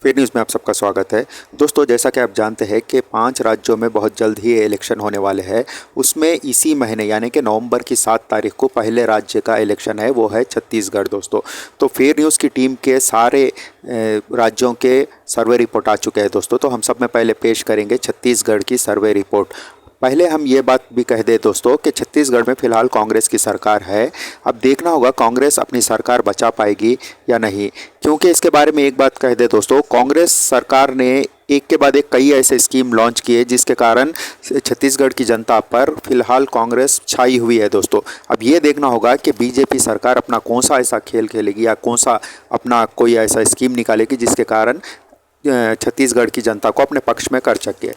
फिर न्यूज़ में आप सबका स्वागत है। दोस्तों, जैसा कि आप जानते हैं कि 5 राज्यों में बहुत जल्द ही इलेक्शन होने वाले हैं। उसमें इसी महीने यानी कि नवंबर की 7 तारीख को पहले राज्य का इलेक्शन है, वो है छत्तीसगढ़ दोस्तों। तो फिर न्यूज़ की टीम के सारे राज्यों के सर्वे रिपोर्ट आ चुके हैं दोस्तों। तो हम सब में पहले पेश करेंगे छत्तीसगढ़ की सर्वे रिपोर्ट। पहले हम ये बात भी कह दें दोस्तों कि छत्तीसगढ़ में फ़िलहाल कांग्रेस की सरकार है। अब देखना होगा कांग्रेस अपनी सरकार बचा पाएगी या नहीं, क्योंकि इसके बारे में एक बात कह दें दोस्तों, कांग्रेस सरकार ने एक के बाद एक कई ऐसे स्कीम लॉन्च किए जिसके कारण छत्तीसगढ़ की जनता पर फिलहाल कांग्रेस छाई हुई है दोस्तों। अब ये देखना होगा कि बीजेपी सरकार अपना कौन सा ऐसा खेल खेलेगी या कौन सा अपना कोई ऐसा स्कीम निकालेगी जिसके कारण छत्तीसगढ़ की जनता को अपने पक्ष में कर सके।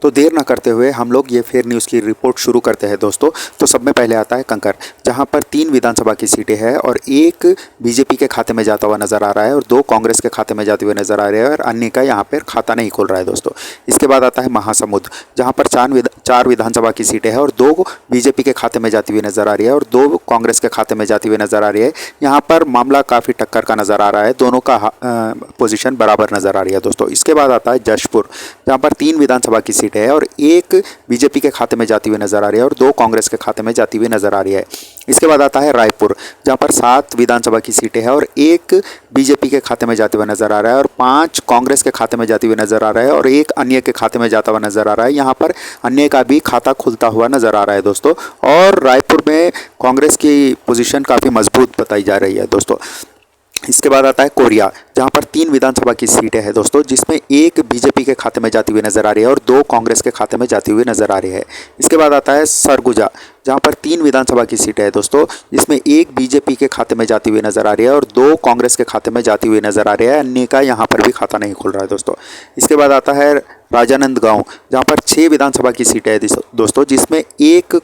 तो देर ना करते हुए हम लोग ये फेयर न्यूज़ की रिपोर्ट शुरू करते हैं दोस्तों। तो सब में पहले आता है कंकर, जहां पर 3 विधानसभा की सीटें हैं और 1 बीजेपी के खाते में जाता हुआ नज़र आ रहा है और 2 कांग्रेस के खाते में जाते हुए नज़र आ रहे हैं और अन्य का यहां पर खाता नहीं खुल रहा है दोस्तों। इसके बाद आता है महासमुंद, जहाँ पर 4 विधानसभा की सीटें हैं और 2 बीजेपी के खाते में जाती हुई नज़र आ रही है और 2 कांग्रेस के खाते में जाती हुई नज़र आ रही है। यहाँ पर मामला काफ़ी टक्कर का नज़र आ रहा है, दोनों का पोजीशन बराबर नज़र आ रही है दोस्तों। इसके बाद आता है जशपुर, जहाँ पर 3 विधानसभा की सीटें है और 1 बीजेपी के खाते में जाती हुई नजर आ रही है और 2 कांग्रेस के खाते में जाती हुई नजर आ रही है। इसके बाद आता है रायपुर, जहां पर 7 विधानसभा की सीटें हैं और 1 बीजेपी के खाते में जाते हुए नजर आ रहा है और 5 कांग्रेस के खाते में जाती हुई नजर आ रहा है और 1 अन्य के खाते में जाता हुआ नजर आ रहा है। यहाँ पर अन्य का भी खाता खुलता हुआ नजर आ रहा है दोस्तों। और रायपुर में कांग्रेस की पोजीशन काफ़ी मजबूत बताई जा रही है दोस्तों। इसके बाद आता है कोरिया, जहां पर 3 विधानसभा की सीटें हैं दोस्तों, जिसमें 1 बीजेपी के खाते में जाती हुई नजर आ रही है और 2 कांग्रेस के खाते में जाती हुई नजर आ रही है। इसके बाद आता है सरगुजा, जहां पर 3 विधानसभा की सीटें हैं दोस्तों, जिसमें 1 बीजेपी के खाते में जाती हुई नजर आ रही है और 2 कांग्रेस के खाते में जाती हुई नजर आ रही है। अन्य का यहाँ पर भी खाता नहीं खुल रहा है दोस्तों। इसके बाद आता है राजानंदगांव, जहाँ पर 6 विधानसभा की सीटें हैं दोस्तों, जिसमें 1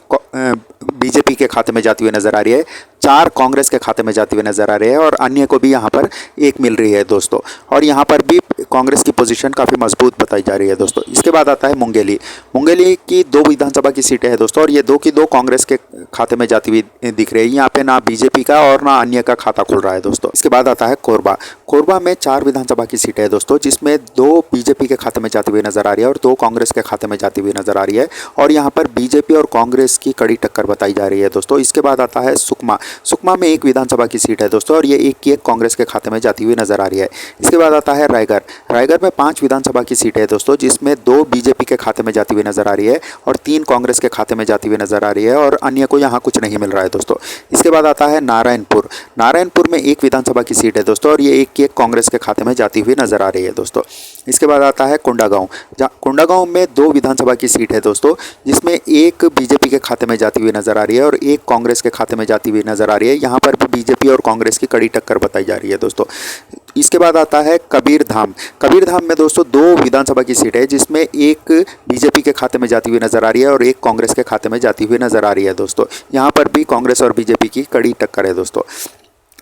बीजेपी के खाते में जाती हुई नजर आ रही है, 4 कांग्रेस के खाते में जाती हुई नजर आ रही है और अन्य को भी यहाँ पर 1 मिल रही है दोस्तों। और यहाँ पर भी कांग्रेस की पोजीशन काफ़ी मजबूत बताई जा रही है दोस्तों। इसके बाद आता है मुंगेली, मुंगेली की 2 विधानसभा की सीटें हैं दोस्तों और ये 2 की 2 कांग्रेस के खाते में जाती हुई दिख रही है। यहाँ पे ना बीजेपी का और ना अन्य का खाता खुल रहा है दोस्तों। इसके बाद आता है कोरबा, कोरबा में 4 विधानसभा की सीटें हैं दोस्तों, जिसमें 2 बीजेपी के खाते में जाती हुई नजर आ रही है और 2 कांग्रेस के खाते में जाती हुई नजर आ रही है और यहाँ पर बीजेपी और कांग्रेस की कड़ी टक्कर बताई जा रही है दोस्तों। इसके बाद आता है सुकमा, सुकमा में 1 विधानसभा की सीट है दोस्तों और ये 1 की 1 कांग्रेस के खाते में जाती हुई नजर आ रही है। इसके बाद आता है रायगढ़, रायगढ़ में 5 विधानसभा की सीटें है दोस्तों, जिसमें 2 बीजेपी के खाते में जाती हुई नजर आ रही है और 3 कांग्रेस के खाते में जाती हुई नजर आ रही है और अन्य को यहाँ कुछ नहीं मिल रहा है दोस्तों। इसके बाद आता है नारायणपुर, नारायणपुर में 1 विधानसभा की सीट है दोस्तों और ये 1 की 1 कांग्रेस के खाते में जाती हुई नजर आ रही है दोस्तों। इसके बाद आता है कोंडागांव, कोंडागांव में 2 विधानसभा की सीट है दोस्तों, जिसमें 1 बीजेपी के खाते में जाती हुई नजर आ रही है और 1 कांग्रेस के खाते में जाती हुई नजर आ रही है। यहाँ पर भी बीजेपी और कांग्रेस की कड़ी टक्कर बताई जा रही है दोस्तों। इसके बाद आता है कबीरधाम, कबीरधाम में दोस्तों 2 विधानसभा की सीट है, जिसमें 1 बीजेपी के खाते में जाती हुई नजर आ रही है और 1 कांग्रेस के खाते में जाती हुई नजर आ रही है दोस्तों। यहाँ पर भी कांग्रेस और बीजेपी की कड़ी टक्कर है दोस्तों।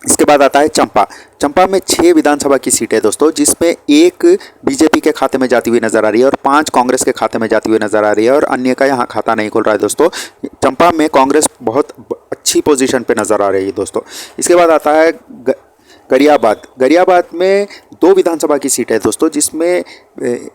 इसके बाद आता है चंपा, चंपा में 6 विधानसभा की सीटें है दोस्तों, जिसमें 1 बीजेपी के खाते में जाती हुई नजर आ रही है और 5 कांग्रेस के खाते में जाती हुई नजर आ रही है और अन्य का यहाँ खाता नहीं खुल रहा है दोस्तों। चंपा में कांग्रेस बहुत अच्छी पोजीशन पे नजर आ रही है दोस्तों। इसके बाद आता है गरियाबाद, गरियाबाद में 2 विधानसभा की सीट है दोस्तों, जिसमें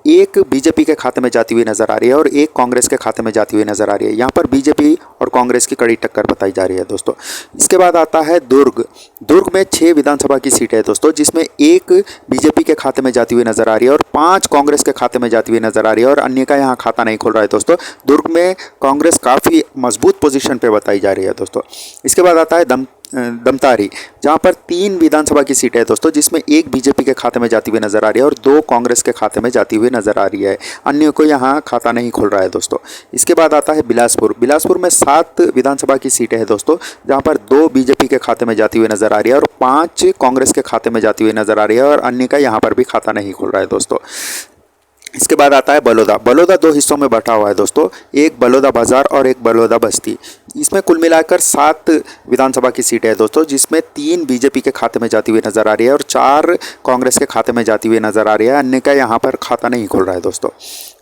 1 बीजेपी के खाते में जाती हुई नजर आ रही है और 1 कांग्रेस के खाते में जाती हुई नजर आ रही है। यहाँ पर बीजेपी और कांग्रेस की कड़ी टक्कर बताई जा रही है दोस्तों। इसके बाद आता है दुर्ग, दुर्ग में 6 विधानसभा की सीट है दोस्तों, जिसमें 1 बीजेपी के खाते में जाती हुई नजर आ रही है और 5 कांग्रेस के खाते में जाती हुई नजर आ रही है और अन्य का यहाँ खाता नहीं खुल रहा है दोस्तों। दुर्ग में कांग्रेस काफ़ी मजबूत पोजीशन पे बताई जा रही है दोस्तों। इसके बाद आता है दमतारी, जहाँ पर 3 विधानसभा की सीटें है दोस्तों, जिसमें 1 बीजेपी के खाते में जाती हुई नजर आ रही है और 2 कांग्रेस के खाते में जाती हुई नजर आ रही है। अन्य को यहाँ खाता नहीं खुल रहा है दोस्तों। इसके बाद आता है बिलासपुर, बिलासपुर में 7 विधानसभा की सीटें है दोस्तों, जहाँ पर 2 बीजेपी के खाते में जाती हुई नजर आ रही है और 5 कांग्रेस के खाते में जाती हुई नजर आ रही है और अन्य का यहाँ पर भी खाता नहीं खुल रहा है दोस्तों। इसके बाद आता है बलौदा, बलौदा 2 हिस्सों में बटा हुआ है दोस्तों, एक बलौदा बाजार और एक बलौदा बस्ती। इसमें कुल मिलाकर 7 विधानसभा की सीटें हैं दोस्तों, जिसमें 3 बीजेपी के खाते में जाती हुई नजर आ रही है और 4 कांग्रेस के खाते में जाती हुई नजर आ रही है। अन्य का यहाँ पर खाता नहीं खुल रहा है दोस्तों।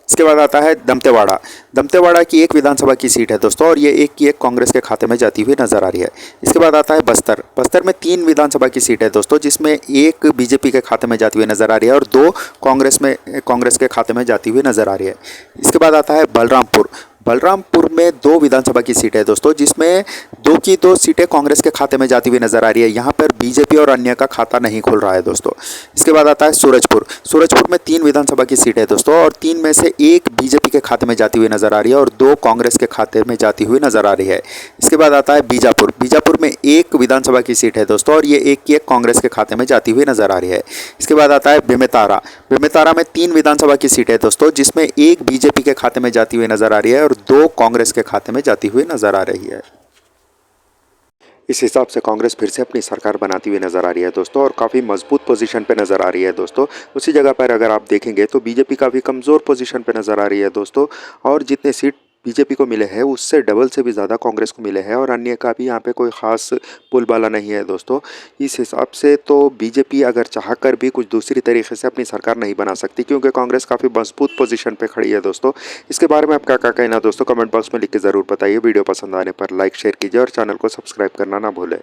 इसके बाद आता है दंतेवाड़ा। दंतेवाड़ा की एक विधानसभा की सीट है दोस्तों, और ये एक की एक कांग्रेस के खाते में जाती हुई नजर आ रही है। इसके बाद आता है बस्तर। बस्तर में 3 विधानसभा की सीट है दोस्तों, जिसमें एक बीजेपी के खाते में जाती हुई नजर आ रही है और 2 कांग्रेस के खाते में जाती हुई नजर आ रही है। इसके बाद आता है बलरामपुर। बलरामपुर में 2 विधानसभा की सीट है दोस्तों, जिसमें 2 की 2 सीटें कांग्रेस के खाते में जाती हुई नजर आ रही है। यहाँ पर बीजेपी और अन्य का खाता नहीं खुल रहा है दोस्तों। इसके बाद आता है सूरजपुर। सूरजपुर में 3 विधानसभा की सीट है दोस्तों, और 3 में से 1 बीजेपी के खाते में जाती हुई नजर आ रही है और 2 कांग्रेस के खाते में जाती हुई नजर आ रही है। इसके बाद आता है बीजापुर। बीजापुर में 1 विधानसभा की सीट है दोस्तों, और ये एक की एक कांग्रेस के खाते में जाती हुई नजर आ रही है। इसके बाद आता है बेमेतरा। बेमेतरा में 3 विधानसभा की सीट है दोस्तों, जिसमें 1 बीजेपी के खाते में जाती हुई नजर आ रही है और 2 कांग्रेस के खाते में जाती हुई नजर आ रही है। इस हिसाब से कांग्रेस फिर से अपनी सरकार बनाती हुई नजर आ रही है दोस्तों, और काफ़ी मजबूत पोजीशन पे नजर आ रही है दोस्तों। उसी जगह पर अगर आप देखेंगे तो बीजेपी काफ़ी कमज़ोर पोजीशन पे नजर आ रही है दोस्तों, और जितने सीट बीजेपी को मिले हैं उससे डबल से भी ज़्यादा कांग्रेस को मिले हैं, और अन्य का भी यहाँ पे कोई ख़ास बोलबाला नहीं है दोस्तों। इस हिसाब से तो बीजेपी अगर चाहकर भी कुछ दूसरी तरीके से अपनी सरकार नहीं बना सकती, क्योंकि कांग्रेस काफ़ी मजबूत पोजीशन पे खड़ी है दोस्तों। इसके बारे में आपका क्या कहना दोस्तों, कमेंट बॉक्स में लिख के ज़रूर बताइए। वीडियो पसंद आने पर लाइक शेयर कीजिए और चैनल को सब्सक्राइब करना ना भूलें।